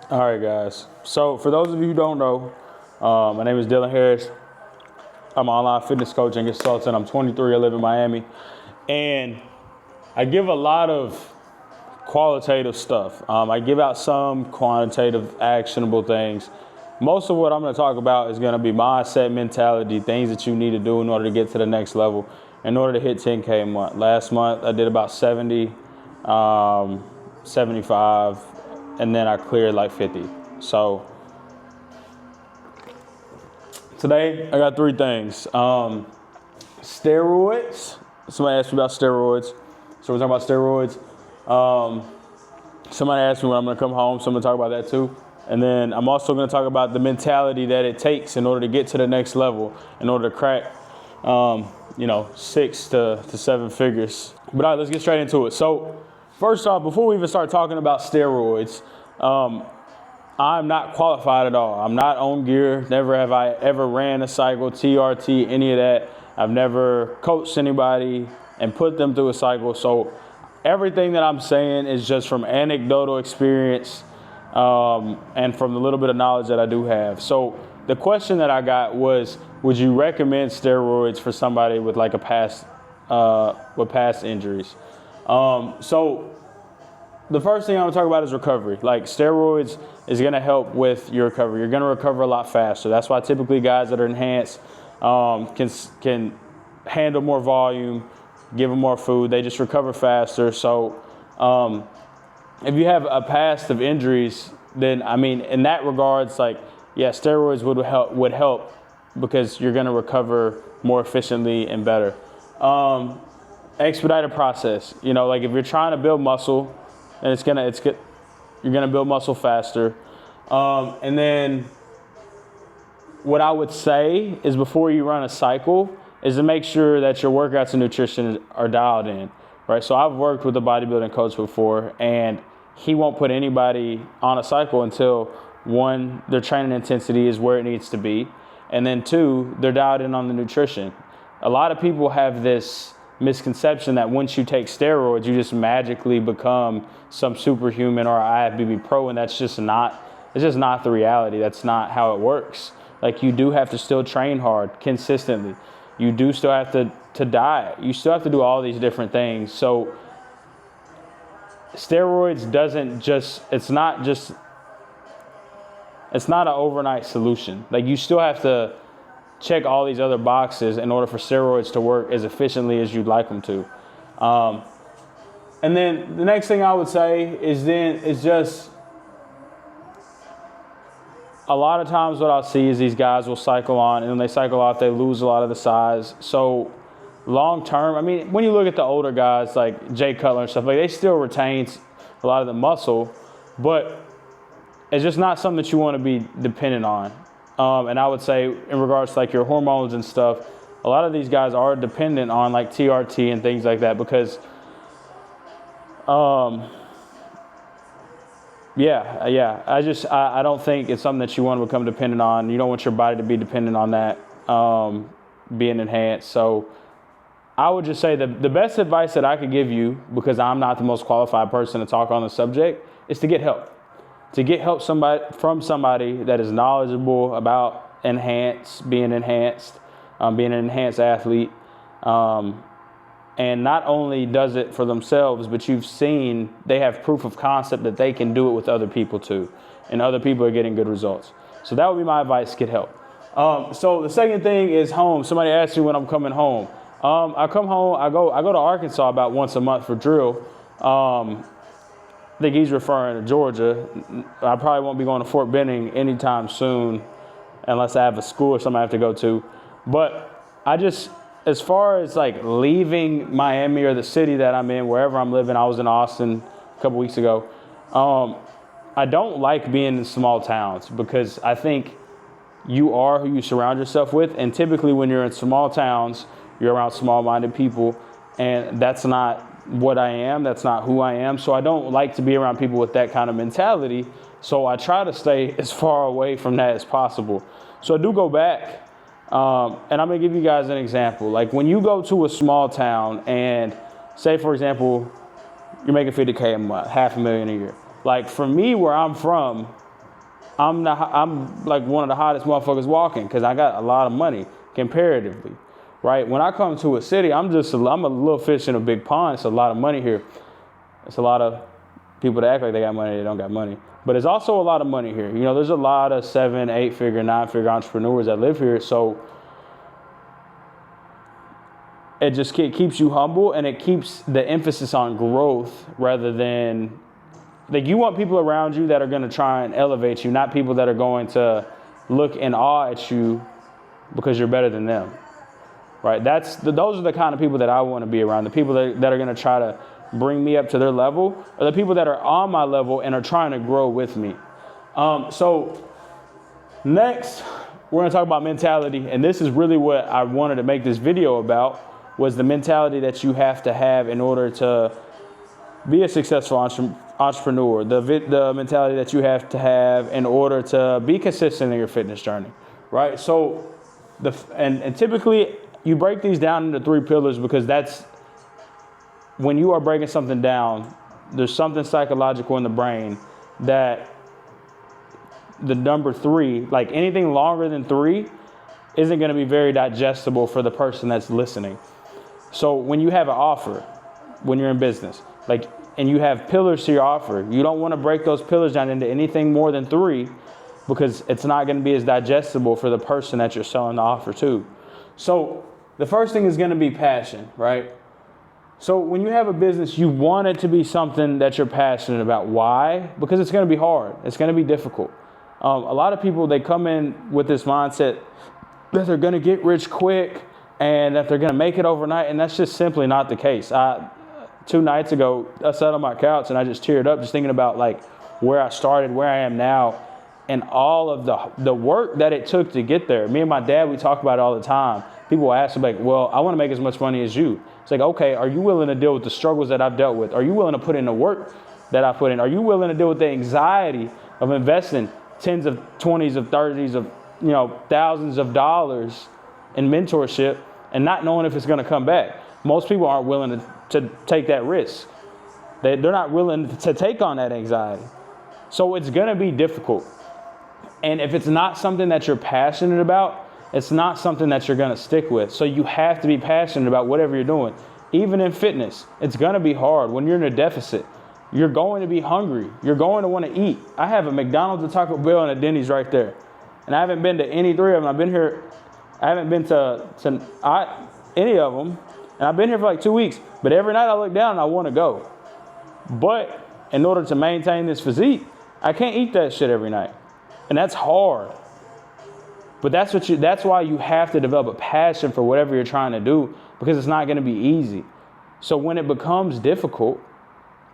All right, guys. So for those of you who don't know, my name is Dylan Harris. I'm an online fitness coach and consultant. I'm 23. I live in Miami. And I give a lot of qualitative stuff. I give out some quantitative, actionable things. Most of what I'm going to talk about is going to be mindset, mentality, things that you need to do in order to get to the next level, in order to hit 10K a month. Last month, I did about 70, 75, and then I cleared like 50. So today, I got three things. Steroids. Somebody asked me about steroids. So we're talking about steroids. Somebody asked me when I'm going to come home, so I'm going to talk about that too. And then I'm also going to talk about the mentality that it takes in order to get to the next level, in order to crack, 6 to 7 figures. But all right, let's get straight into it. So first off, before we even start talking about steroids, I'm not qualified at all. I'm not on gear. Never have I ever ran a cycle, TRT, any of that. I've never coached anybody and put them through a cycle. So everything that I'm saying is just from anecdotal experience and from the little bit of knowledge that I do have. So the question that I got was, would you recommend steroids for somebody with like past injuries? So the first thing I'm gonna talk about is recovery. Like steroids is gonna help with your recovery. You're gonna recover a lot faster. That's why typically guys that are enhanced can handle more volume, give them more food. They just recover faster. So if you have a past of injuries, then I mean, in that regards, like, yeah, steroids would help because you're gonna recover more efficiently and better. Expedited process. You know, like if you're trying to build muscle, and you're gonna build muscle faster. And then what I would say is before you run a cycle is to make sure that your workouts and nutrition are dialed in, right? So I've worked with a bodybuilding coach before, and he won't put anybody on a cycle until, one, their training intensity is where it needs to be, and then two, they're dialed in on the nutrition. A lot of people have this misconception that once you take steroids, you just magically become some superhuman or IFBB pro, and it's just not the reality. That's not how it works. Like, you do have to still train hard consistently. You do still have to diet. You still have to do all these different things. So steroids it's not an overnight solution. Like, you still have to check all these other boxes in order for steroids to work as efficiently as you'd like them to. And then the next thing I would say is just a lot of times what I'll see is these guys will cycle on, and when they cycle off, they lose a lot of the size. So long term, I mean, when you look at the older guys like Jay Cutler and stuff, like, they still retain a lot of the muscle, but it's just not something that you want to be dependent on. And I would say in regards to like your hormones and stuff, a lot of these guys are dependent on like TRT and things like that because, I don't think it's something that you want to become dependent on. You don't want your body to be dependent on that being enhanced. So I would just say the best advice that I could give you, because I'm not the most qualified person to talk on the subject, is to get help. To get help from somebody that is knowledgeable about being an enhanced athlete, and not only does it for themselves, but you've seen they have proof of concept that they can do it with other people too, and other people are getting good results. So that would be my advice: get help. So the second thing is home. Somebody asked me when I'm coming home. I come home. I go to Arkansas about once a month for drill. I think he's referring to Georgia. I probably won't be going to Fort Benning anytime soon unless I have a school or something I have to go to. But as far as like leaving Miami or the city that I'm in, wherever I'm living, I was in Austin a couple weeks ago. I don't like being in small towns because I think you are who you surround yourself with. And typically when you're in small towns, you're around small-minded people, and that's not what I am. That's not who I am. So I don't like to be around people with that kind of mentality. So I try to stay as far away from that as possible. So I do go back. And I'm going to give you guys an example. Like when you go to a small town and say, for example, you're making $50K a month, $500,000 a year. Like for me, where I'm from, I'm like one of the hottest motherfuckers walking because I got a lot of money comparatively, right? When I come to a city, I'm a little fish in a big pond. It's a lot of money here. It's a lot of people that act like they got money, they don't got money. But there's also a lot of money here. You know, there's a lot of 7, 8-figure, 9-figure entrepreneurs that live here. So it just keeps you humble, and it keeps the emphasis on growth rather than, like, you want people around you that are going to try and elevate you, not people that are going to look in awe at you because you're better than them, right? Those are the kind of people that I want to be around. The people that are going to try to bring me up to their level, or the people that are on my level and are trying to grow with me. So next, we're going to talk about mentality, and this is really what I wanted to make this video about, was the mentality that you have to have in order to be a successful entrepreneur, the mentality that you have to have in order to be consistent in your fitness journey, right? So and typically you break these down into 3 pillars, because that's when you are breaking something down, there's something psychological in the brain that the number 3, like anything longer than 3, isn't going to be very digestible for the person that's listening. So when you have an offer, when you're in business, like, and you have pillars to your offer, you don't want to break those pillars down into anything more than 3, because it's not going to be as digestible for the person that you're selling the offer to. So the first thing is going to be passion, right? So when you have a business, you want it to be something that you're passionate about. Why? Because it's going to be hard. It's going to be difficult. A lot of people, they come in with this mindset that they're going to get rich quick and that they're going to make it overnight. And that's just simply not the case. 2 nights ago, I sat on my couch and I just teared up just thinking about like where I started, where I am now, and all of the work that it took to get there. Me and my dad, we talk about it all the time. People ask me like, well, I want to make as much money as you. It's like, okay, are you willing to deal with the struggles that I've dealt with? Are you willing to put in the work that I put in? Are you willing to deal with the anxiety of investing tens of 20s of 30s of, thousands of dollars in mentorship and not knowing if it's going to come back? Most people aren't willing to take that risk. They're not willing to take on that anxiety. So it's going to be difficult. And if it's not something that you're passionate about, it's not something that you're going to stick with. So you have to be passionate about whatever you're doing. Even in fitness, it's going to be hard. When you're in a deficit, you're going to be hungry. You're going to want to eat. I have a McDonald's, a Taco Bell, and a Denny's right there. And I haven't been to any 3 of them. I haven't been to any of them. And I've been here for like 2 weeks. But every night I look down and I want to go. But in order to maintain this physique, I can't eat that shit every night. And that's hard. But that's why you have to develop a passion for whatever you're trying to do, because it's not going to be easy. So when it becomes difficult,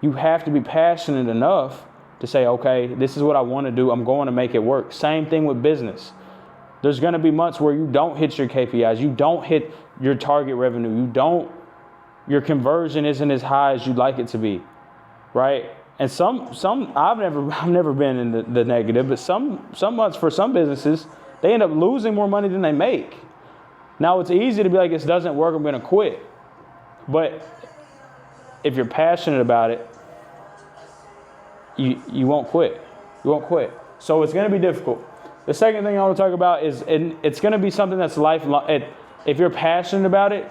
you have to be passionate enough to say, okay, this is what I want to do. I'm going to make it work. Same thing with business. There's going to be months where you don't hit your KPIs. You don't hit your target revenue. Your conversion isn't as high as you'd like it to be, right? And some I've never been in the negative, but some months for some businesses, they end up losing more money than they make. Now, it's easy to be like, this doesn't work, I'm going to quit. But if you're passionate about it, you won't quit. You won't quit. So it's going to be difficult. The second thing I want to talk about is, and it's going to be something that's lifelong. If you're passionate about it,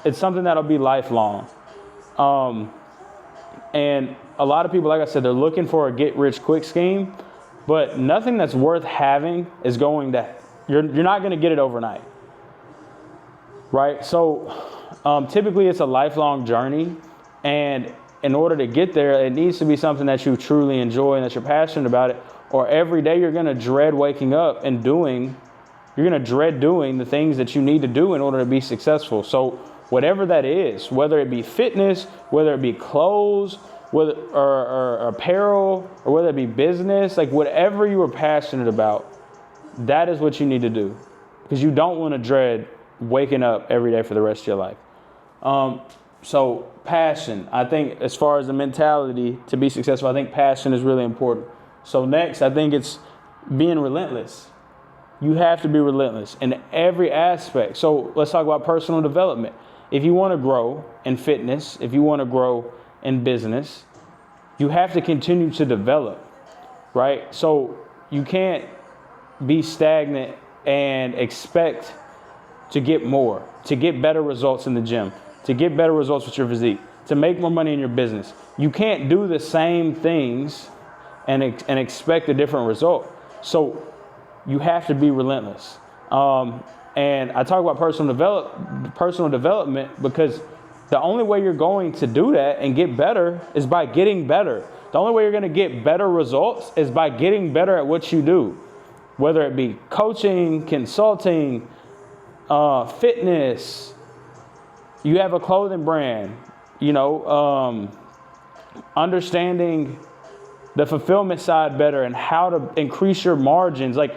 it's something that'll be lifelong. And a lot of people, like I said, they're looking for a get-rich-quick scheme. But nothing that's worth having is going to, you're not going to get it overnight, right? So typically it's a lifelong journey. And in order to get there, it needs to be something that you truly enjoy and that you're passionate about it. Or every day you're going to dread waking up and you're going to dread doing the things that you need to do in order to be successful. So whatever that is, whether it be fitness, whether it be clothes, whether or apparel, or whether it be business, like whatever you are passionate about, that is what you need to do, because you don't want to dread waking up every day for the rest of your life. So passion, I think as far as the mentality to be successful, I think passion is really important. So next, I think it's being relentless. You have to be relentless in every aspect. So let's talk about personal development. If you want to grow in fitness, if you want to grow in business, you have to continue to develop. right? So you can't be stagnant and expect to get more, to get better results in the gym, to get better results with your physique, to make more money in your business. You can't do the same things and expect a different result. So you have to be relentless. And I talk about personal development because the only way you're going to do that and get better is by getting better. The only way you're going to get better results is by getting better at what you do, whether it be coaching, consulting, fitness. You have a clothing brand, understanding the fulfillment side better and how to increase your margins. Like,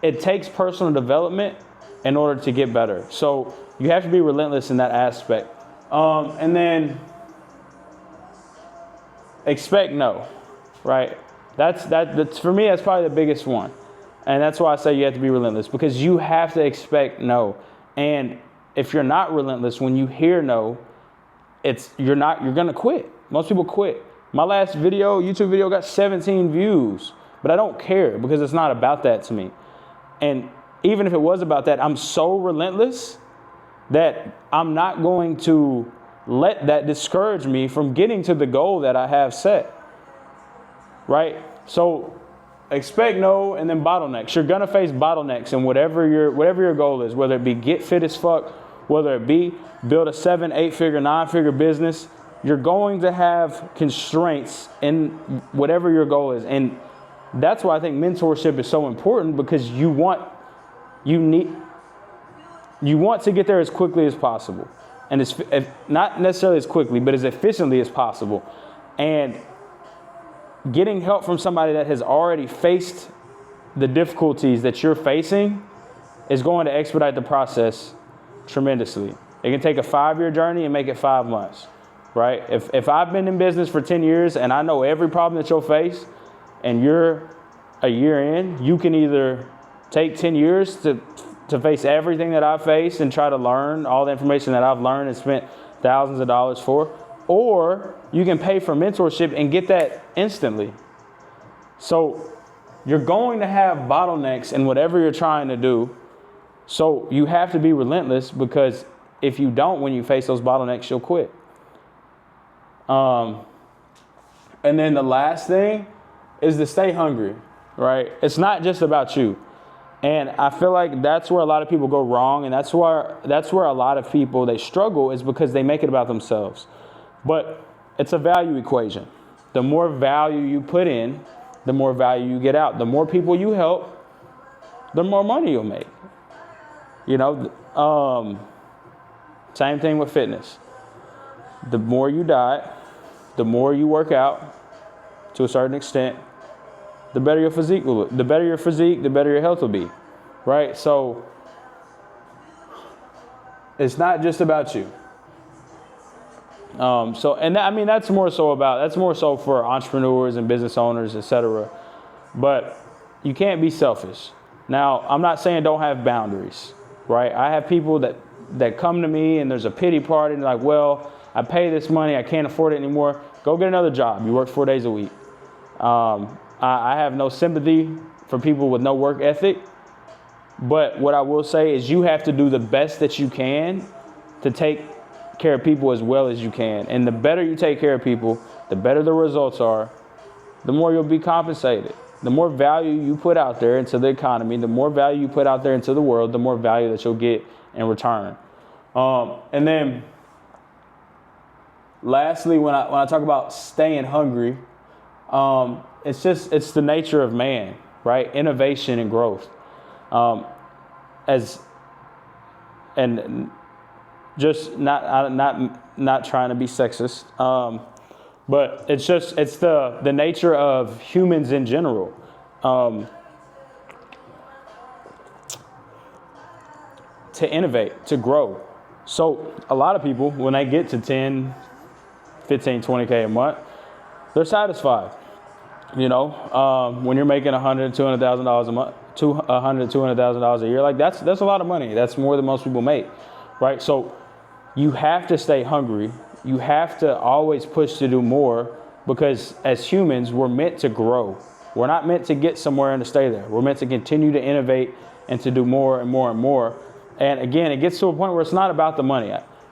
it takes personal development in order to get better. So you have to be relentless in that aspect. And then expect no, right? That's for me, that's probably the biggest one. And that's why I say you have to be relentless, because you have to expect no. And if you're not relentless, when you hear no, you're going to quit. Most people quit. My last YouTube video got 17 views, but I don't care because it's not about that to me. And even if it was about that, I'm so relentless that I'm not going to let that discourage me from getting to the goal that I have set. Right? So expect no, and then bottlenecks. You're going to face bottlenecks in whatever your goal is, whether it be get fit as fuck, whether it be build a 7, 8-figure, 9-figure business. You're going to have constraints in whatever your goal is. And that's why I think mentorship is so important, because you want to get there as quickly as possible. And it's not necessarily as quickly, but as efficiently as possible. And getting help from somebody that has already faced the difficulties that you're facing is going to expedite the process tremendously. It can take a 5-year journey and make it 5 months, right? If I've been in business for 10 years and I know every problem that you'll face, and you're a year in, you can either take 10 years to face everything that I've faced and try to learn all the information that I've learned and spent thousands of dollars for, or you can pay for mentorship and get that instantly. So you're going to have bottlenecks in whatever you're trying to do. So you have to be relentless, because if you don't, when you face those bottlenecks, you'll quit. And then the last thing is to stay hungry, right? It's not just about you. And I feel like that's where a lot of people go wrong. And that's where a lot of people, they struggle, is because they make it about themselves. But it's a value equation. The more value you put in, the more value you get out. The more people you help, the more money you'll make. Same thing with fitness. The more you diet, the more you work out to a certain extent, the better your physique will look. The better your physique, the better your health will be, right? So it's not just about you. That's more so for entrepreneurs and business owners, etc. But you can't be selfish. Now, I'm not saying don't have boundaries, right? I have people that come to me and there's a pity party and they're like, well, I pay this money, I can't afford it anymore. Go get another job. You work 4 days a week. I have no sympathy for people with no work ethic. But what I will say is you have to do the best that you can to take care of people as well as you can. And the better you take care of people, the better the results are, the more you'll be compensated. The more value you put out there into the economy, the more value you put out there into the world, the more value that you'll get in return. And then lastly, when I talk about staying hungry, it's the nature of man, right? Innovation and growth. Just not trying to be sexist, but it's the nature of humans in general. To innovate, to grow. So a lot of people, when they get to 10, 15, 20K a month, they're satisfied. When you're making $100,000, $200,000 a month, $100,000, $200,000 a year, like that's a lot of money. That's more than most people make, right? So you have to stay hungry. You have to always push to do more, because as humans, we're meant to grow. We're not meant to get somewhere and to stay there. We're meant to continue to innovate and to do more and more and more. And again, it gets to a point where it's not about the money.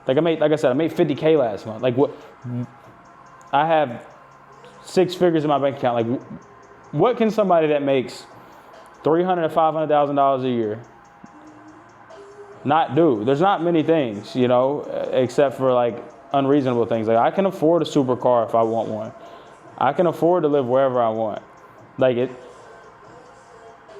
Like I said, I made $50K last month. Like, what? I have 6 figures in my bank account. Like, what can somebody that makes $300,000 to $500,000 a year not do? There's not many things, you know, except for like unreasonable things. Like, I can afford a supercar if I want one. I can afford to live wherever I want. Like it.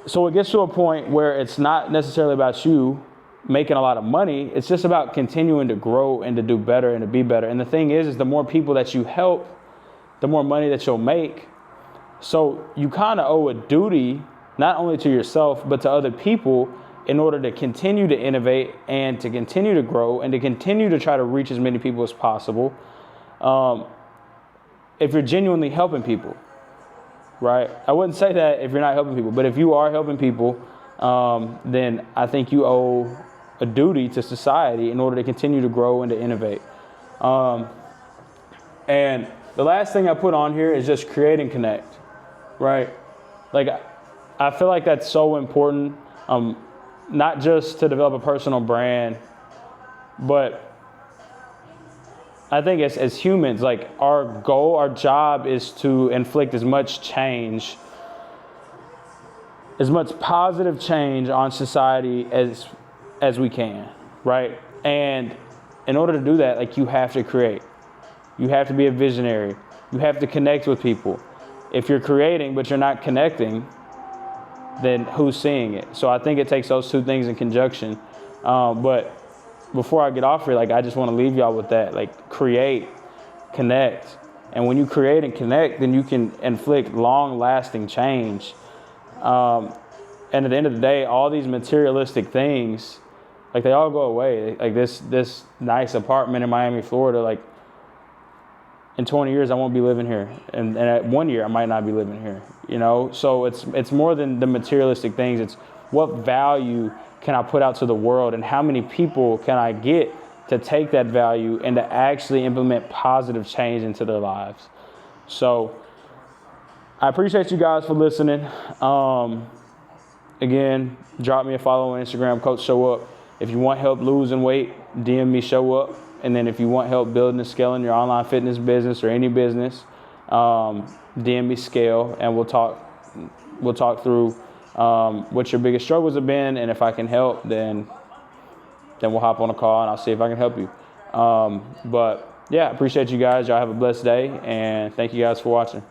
So it gets to a point where it's not necessarily about you making a lot of money. It's just about continuing to grow and to do better and to be better. And the thing is the more people that you help, the more money that you'll make. So you kind of owe a duty, not only to yourself, but to other people, in order to continue to innovate and to continue to grow and to continue to try to reach as many people as possible. If you're genuinely helping people, right? I wouldn't say that if you're not helping people, but if you are helping people, then I think you owe a duty to society in order to continue to grow and to innovate. And the last thing I put on here is just create and connect, right? Like, I feel like that's so important, not just to develop a personal brand, but I think as humans, like, our goal, our job is to inflict as much change, as much positive change on society as we can, right? And in order to do that, like, you have to create. You have to be a visionary. You have to connect with people. If you're creating but you're not connecting, then who's seeing it? So I think it takes those two things in conjunction. But before I get off here, like, I just want to leave y'all with that. Like, create, connect. And when you create and connect, then you can inflict long-lasting change. And at the end of the day, all these materialistic things, like, they all go away. Like this nice apartment in Miami, Florida, like, in 20 years, I won't be living here. And at 1 year, I might not be living here, you know? So it's more than the materialistic things. It's what value can I put out to the world, and how many people can I get to take that value and to actually implement positive change into their lives. So I appreciate you guys for listening. Again, drop me a follow on Instagram, Coachshowup. If you want help losing weight, DM me SHOWUP. And then if you want help building and scaling your online fitness business or any business, DM me Scale, and we'll talk through what your biggest struggles have been, and if I can help, then we'll hop on a call and I'll see if I can help you. But yeah, appreciate you guys. Y'all have a blessed day, and thank you guys for watching.